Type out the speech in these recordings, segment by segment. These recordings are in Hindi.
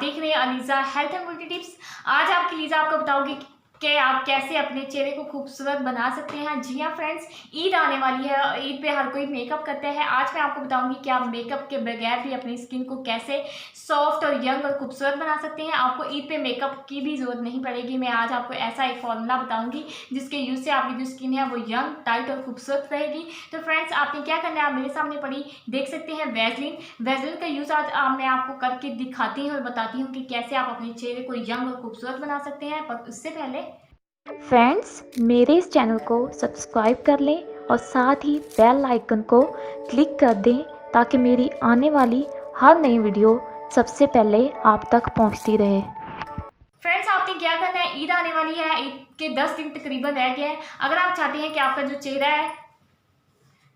देख रहे हैं Aliza health and beauty tips. आज आपकी लीज़ा आपको बताऊंगी कि आप कैसे अपने चेहरे को खूबसूरत बना सकते हैं। जी हाँ फ्रेंड्स, ईद आने वाली है, ईद पे हर कोई मेकअप करते हैं। आज मैं आपको बताऊंगी कि आप मेकअप के बगैर भी अपनी स्किन को कैसे सॉफ्ट और यंग और खूबसूरत बना सकते हैं। आपको ईद पे मेकअप की भी ज़रूरत नहीं पड़ेगी। मैं आज आपको ऐसा एक फॉर्मूला बताऊंगी जिसके यूज़ से आपकी जो स्किन है वो यंग, टाइट और खूबसूरत रहेगी। तो फ्रेंड्स, आपने क्या करना है, आप मेरे सामने पड़ी देख सकते हैं वैसलीन का यूज़ आज मैं आपको करके दिखाती हूँ और बताती हूँ कि कैसे आप अपने चेहरे को यंग और खूबसूरत बना सकते हैं। पर उससे पहले फ्रेंड्स, मेरे इस चैनल को सब्सक्राइब कर लें और साथ ही बेल आइकन को क्लिक कर दें ताकि मेरी आने वाली हर नई वीडियो सबसे पहले आप तक पहुंचती रहे। फ्रेंड्स, आपने क्या करना है, ईद आने वाली है, ईद के 10 दिन तकरीबन रह गए हैं। अगर आप चाहते हैं कि आपका जो चेहरा है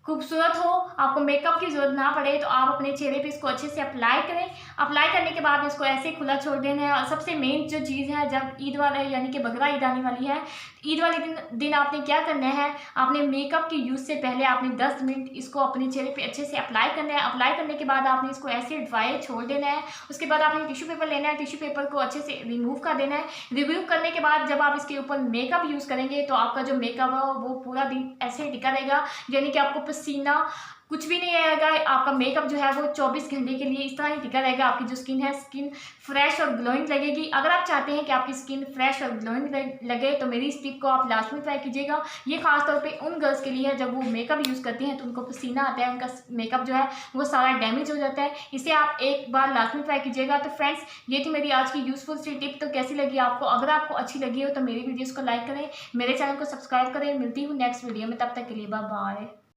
खूबसूरत हो, आपको मेकअप की जरूरत ना पड़े, तो आप अपने चेहरे पे इसको अच्छे से अप्लाई करें। अप्लाई करने के बाद इसको ऐसे खुला छोड़ देना है। और सबसे मेन जो चीज़ है, जब ईद वाला यानी कि बकरा ईद आने वाली है, ईद वाले दिन आपने क्या करना है, आपने मेकअप के यूज़ से पहले आपने 10 मिनट इसको अपने चेहरे पे अच्छे से अप्लाई करना है। अप्लाई करने के बाद आपने इसको ऐसे ड्राई छोड़ देना है। उसके बाद आपने टिश्यू पेपर लेना है, टिश्यू पेपर को अच्छे से रिमूव कर देना है। रिमूव करने के बाद जब आप इसके ऊपर मेकअप यूज़ करेंगे तो आपका जो मेकअप है वो पूरा दिन ऐसे टिका रहेगा, यानी कि आपको पसीना कुछ भी नहीं आएगा। आपका मेकअप जो है वो 24 घंटे के लिए इस तरह ही टिका रहेगा। आपकी जो स्किन है, स्किन फ्रेश और ग्लोइंग लगेगी। अगर आप चाहते हैं कि आपकी स्किन फ्रेश और ग्लोइंग लगे तो मेरी इस टिप को आप लास्ट में ट्राई कीजिएगा। ये खास तौर पे उन गर्ल्स के लिए है जब वो मेकअप यूज़ करती हैं तो उनको पसीना आता है, उनका मेकअप जो है वो सारा डैमेज हो जाता है। इसे आप एक बार लास्ट में ट्राई कीजिएगा। तो फ्रेंड्स, ये थी मेरी आज की यूजफुल सी टिप। तो कैसी लगी आपको? अगर आपको अच्छी लगी हो तो मेरी वीडियोज़ को लाइक करें, मेरे चैनल को सब्सक्राइब करें। मिलती हूँ नेक्स्ट वीडियो में, तब तक के लिए बाय बाय।